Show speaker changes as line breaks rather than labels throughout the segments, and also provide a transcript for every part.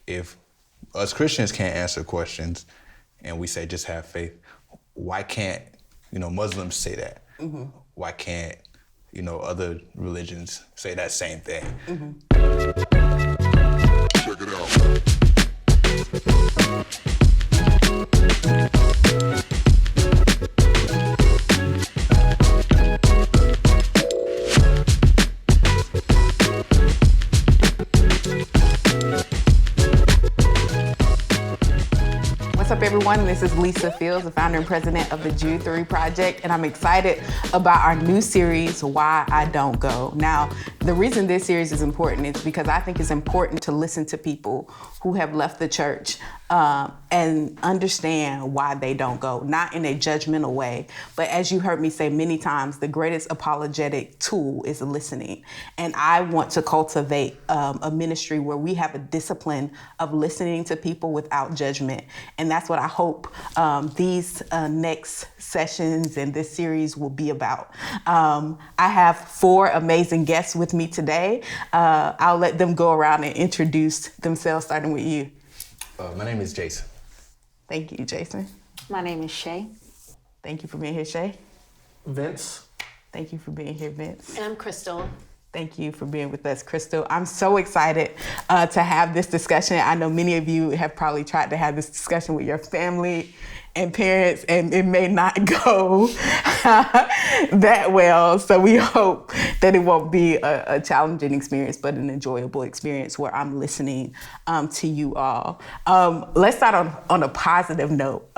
if us Christians can't answer questions and we say just have faith, why can't, Muslims say that? Mm-hmm. Why can't, other religions say that same thing? Mm-hmm. Check it out.
What's up, everyone? This is Lisa Fields, the founder and president of the Jude 3 Project, and I'm excited about our new series, Why I Don't Go. Now, the reason this series is important is because I think it's important to listen to people who have left the church and understand why they don't go, not in a judgmental way, but as you heard me say many times, the greatest apologetic tool is listening. And I want to cultivate a ministry where we have a discipline of listening to people without judgment. And that's what I hope these next sessions and this series will be about. I have 4 amazing guests with me today. I'll let them go around and introduce themselves, starting with you.
My name is Jason.
Thank you, Jason.
My name is Shay.
Thank you for being here, Shay.
Vince.
Thank you for being here, Vince.
And I'm Crystal.
Thank you for being with us, Crystal. I'm so excited to have this discussion. I know many of you have probably tried to have this discussion with your family and parents, and it may not go that well. So we hope that it won't be a challenging experience, but an enjoyable experience where I'm listening to you all. Let's start on a positive note.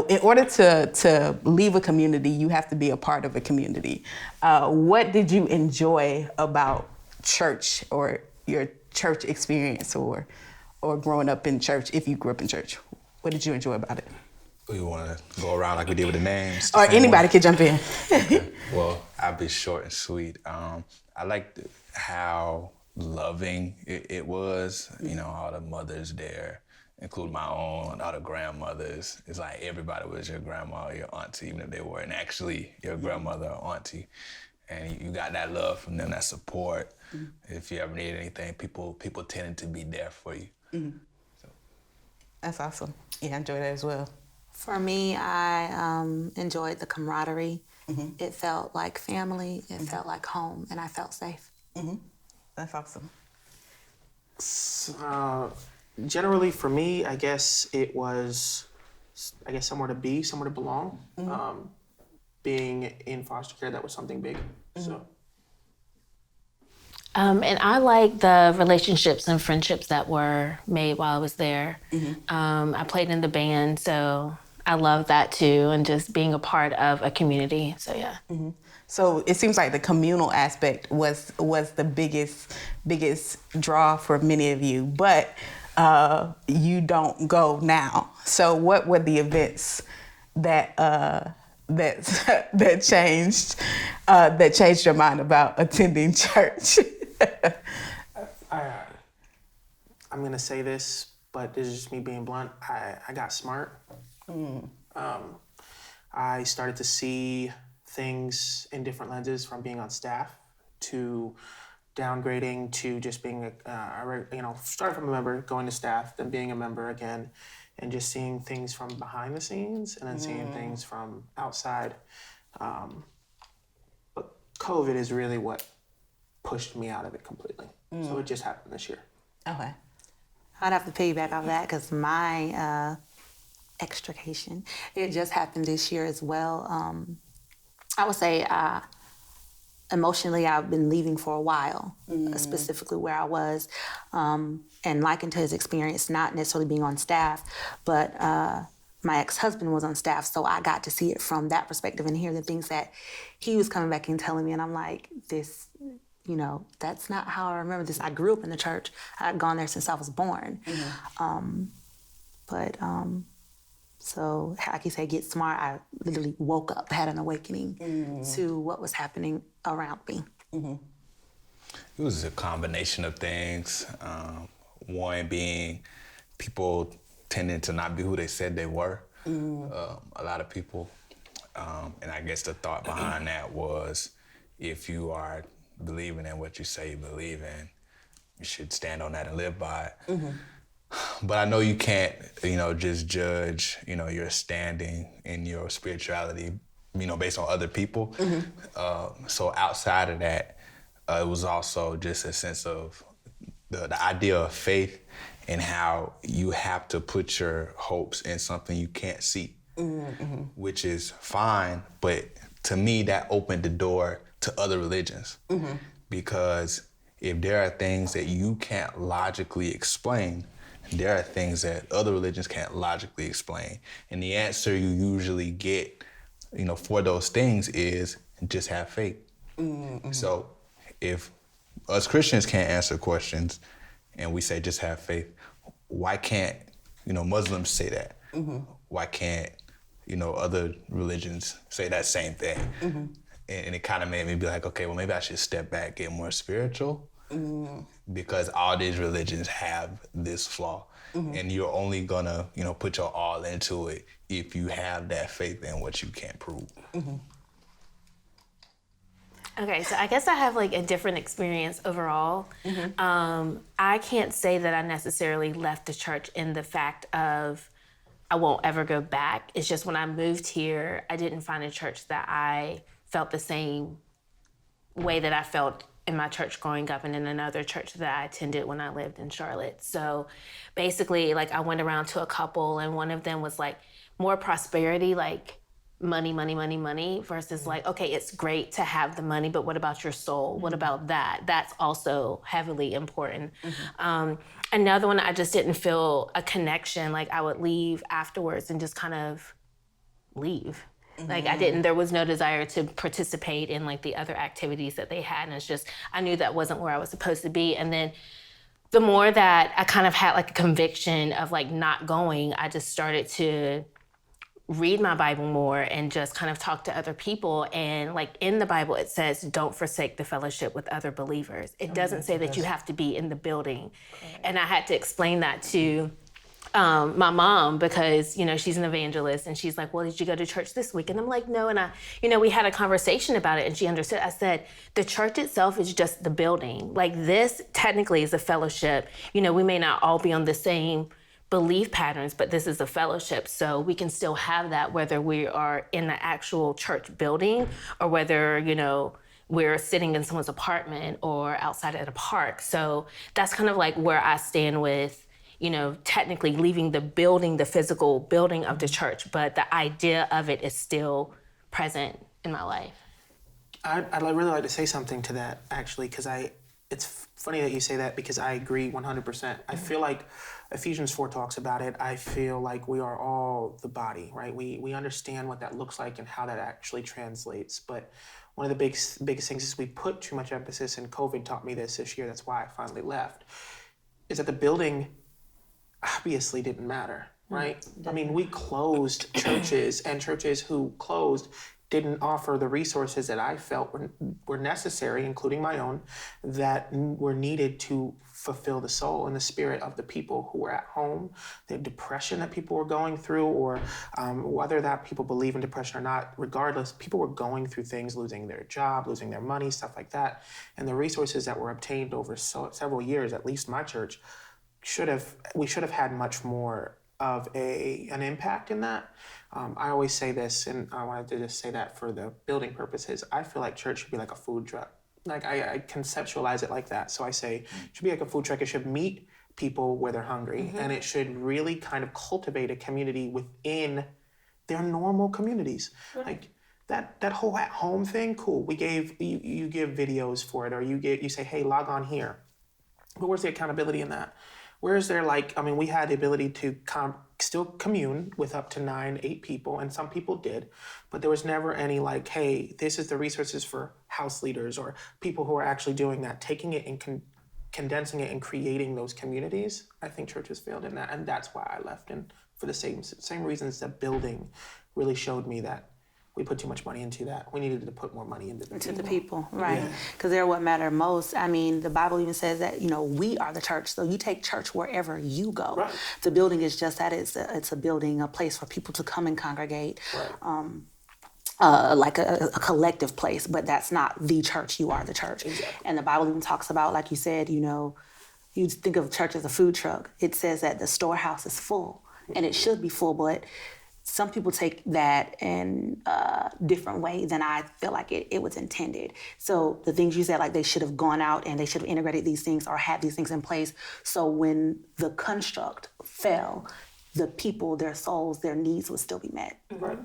In order to leave a community, you have to be a part of a community. What did you enjoy about church or your church experience or growing up in church, if you grew up in church? What did you enjoy about it?
We want to go around like we did with the names.
Or anybody could jump in.
Okay. Well, I'll be short and sweet. I liked how loving it was. All the mothers there, including my own, all the grandmothers. It's like everybody was your grandma or your auntie, even if they weren't actually your grandmother or auntie. And you got that love from them, that support. Mm-hmm. If you ever need anything, people tended to be there for you. Mm-hmm. So.
That's awesome. Yeah, I enjoyed that as well.
For me, I enjoyed the camaraderie. Mm-hmm. It felt like family. It felt like home, and I felt safe.
Mm-hmm. That's awesome.
Generally, for me, I guess it was, somewhere to be, somewhere to belong. Mm-hmm. Being in foster care, that was something big. Mm-hmm. So.
And I like the relationships and friendships that were made while I was there. Mm-hmm. I played in the band, so I love that too, and just being a part of a community. So yeah. Mm-hmm.
So it seems like the communal aspect was the biggest draw for many of you, but you don't go now. So what were the events that changed your mind about attending church?
I'm gonna say this, but this is just me being blunt. I got smart. I started to see things in different lenses, from being on staff to downgrading to just being starting from a member, going to staff, then being a member again, and just seeing things from behind the scenes and then seeing things from outside. But COVID is really what pushed me out of it completely. So it just happened this year.
Okay.
I'd have to piggyback off that because my extrication, it just happened this year as well. I would say emotionally, I've been leaving for a while, specifically where I was, and likened to his experience, not necessarily being on staff, but my ex-husband was on staff, so I got to see it from that perspective and hear the things that he was coming back and telling me, and I'm like, this, that's not how I remember this. I grew up in the church. I'd gone there since I was born. Mm-hmm. So, like you say, get smart. I literally woke up, had an awakening to what was happening around me. Mm-hmm.
It was a combination of things. One being people tending to not be who they said they were. A lot of people. And I guess the thought behind that was, if you are believing in what you say you believe in, you should stand on that and live by it. But I know you can't, just judge, your standing in your spirituality, based on other people. So outside of that, it was also just a sense of the idea of faith and how you have to put your hopes in something you can't see, which is fine. But to me, that opened the door to other religions, because if there are things that you can't logically explain, there are things that other religions can't logically explain. And the answer you usually get, for those things is just have faith. So if us Christians can't answer questions and we say just have faith, why can't, Muslims say that? Why can't, other religions say that same thing? And it kind of made me be like, okay, well, maybe I should step back, get more spiritual, because all these religions have this flaw. And you're only gonna, put your all into it if you have that faith in what you can't prove.
Okay, so I guess I have like a different experience overall. I can't say that I necessarily left the church in the fact of I won't ever go back. It's just when I moved here, I didn't find a church that I felt the same way that I felt in my church growing up and in another church that I attended when I lived in Charlotte. So basically, like, I went around to a couple, and one of them was like more prosperity, like money, money, money, money, versus like, okay, it's great to have the money, but what about your soul? What about that? That's also heavily important. Another one, I just didn't feel a connection. Like, I would leave afterwards and just kind of leave. Like, there was no desire to participate in like the other activities that they had. And it's just, I knew that wasn't where I was supposed to be. And then the more that I kind of had like a conviction of like not going, I just started to read my Bible more and just kind of talk to other people. And like in the Bible, it says, don't forsake the fellowship with other believers. It doesn't say that you have to be in the building. And I had to explain that to my mom, because, she's an evangelist, and she's like, well, did you go to church this week? And I'm like, no. And we had a conversation about it, and she understood. I said, the church itself is just the building. Like, this technically is a fellowship. We may not all be on the same belief patterns, but this is a fellowship. So we can still have that whether we are in the actual church building or whether, we're sitting in someone's apartment or outside at a park. So that's kind of like where I stand with, technically leaving the building, the physical building of the church, but the idea of it is still present in my life.
I'd really like to say something to that, actually, because it's funny that you say that, because I agree 100%. I feel like Ephesians 4 talks about it. I feel like we are all the body, right? We understand what that looks like and how that actually translates. But one of the biggest things is we put too much emphasis, and COVID taught me this year, that's why I finally left, is that the building obviously didn't matter, right? I mean, we closed churches, and churches who closed didn't offer the resources that I felt were necessary, including my own, that were needed to fulfill the soul and the spirit of the people who were at home, the depression that people were going through, or whether that people believe in depression or not, regardless, people were going through things, losing their job, losing their money, stuff like that. And the resources that were obtained over several years, at least my church, we should have had much more of an impact in that. I always say this, and I wanted to just say that for the building purposes. I feel like church should be like a food truck. Like, I conceptualize it like that. So I say it should be like a food truck. It should meet people where they're hungry, and it should really kind of cultivate a community within their normal communities. Like that whole at home thing, cool. We gave you give videos for it, or you say, hey, log on here. But where's the accountability in that? Where is there, we had the ability to still commune with up to 9-8 people, and some people did, but there was never any hey, this is the resources for house leaders or people who are actually doing that, taking it and condensing it and creating those communities. I think churches failed in that, and that's why I left, and for the same reasons that building really showed me that we put too much money into that. We needed to put more money into
the people, right? Because they're what matter most. I mean, the Bible even says that, we are the church. So you take church wherever you go. Right. The building is just that. It's a building, a place for people to come and congregate. Right. Like a collective place, but that's not the church. You are the church. Exactly. And the Bible even talks about, like you said, you think of church as a food truck. It says that the storehouse is full, and it should be full, but some people take that in a different way than I feel like it was intended. So the things you said, like they should have gone out and they should have integrated these things or had these things in place. So when the construct fell, the people, their souls, their needs would still be met.
Right.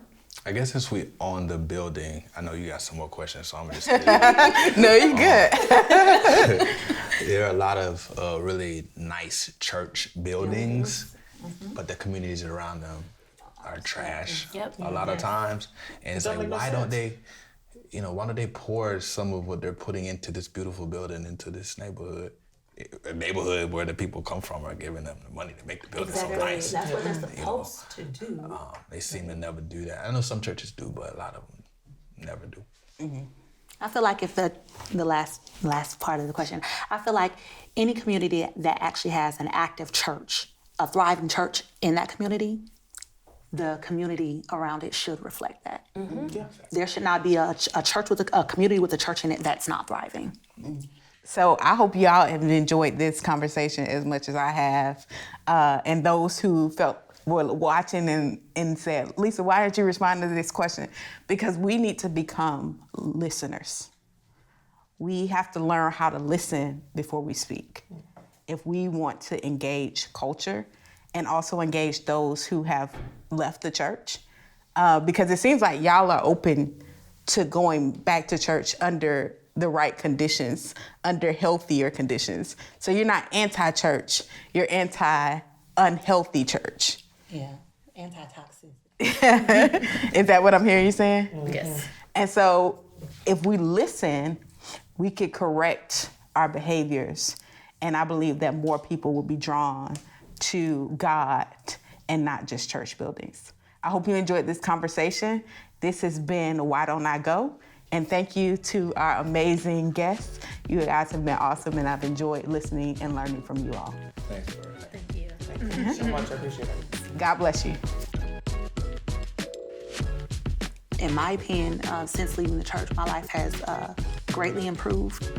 I guess since we on the building, I know you got some more questions, so I'm just
No, you're good.
there are a lot of really nice church buildings, but the communities around them are trash a lot of times. And it's like, why don't they pour some of what they're putting into this beautiful building into this neighborhood? A neighborhood where the people come from are giving them the money to make the building so nice.
That's what they're supposed to do.
They seem to never do that. I know some churches do, but a lot of them never do.
Mm-hmm. I feel like if the last part of the question, I feel like any community that actually has an active church, a thriving church in that community, the community around it should reflect that.
Mm-hmm.
Yeah.
There should not be a church with a community with a church in it that's not thriving.
So I hope y'all have enjoyed this conversation as much as I have. And those who were watching and said, Lisa, why didn't you respond to this question? Because we need to become listeners. We have to learn how to listen before we speak. If we want to engage culture and also engage those who have left the church, because it seems like y'all are open to going back to church under the right conditions, under healthier conditions. So you're not anti-church, you're anti-unhealthy church.
Yeah, anti-toxic.
Is that what I'm hearing you saying?
Yes.
And so if we listen, we could correct our behaviors. And I believe that more people will be drawn to God and not just church buildings. I hope you enjoyed this conversation. This has been Why Don't I Go? And thank you to our amazing guests. You guys have been awesome, and I've enjoyed listening and learning from you all.
Thanks for
Thank you.
Thank you so much. I appreciate it.
God bless you.
In my opinion, since leaving the church, my life has greatly improved.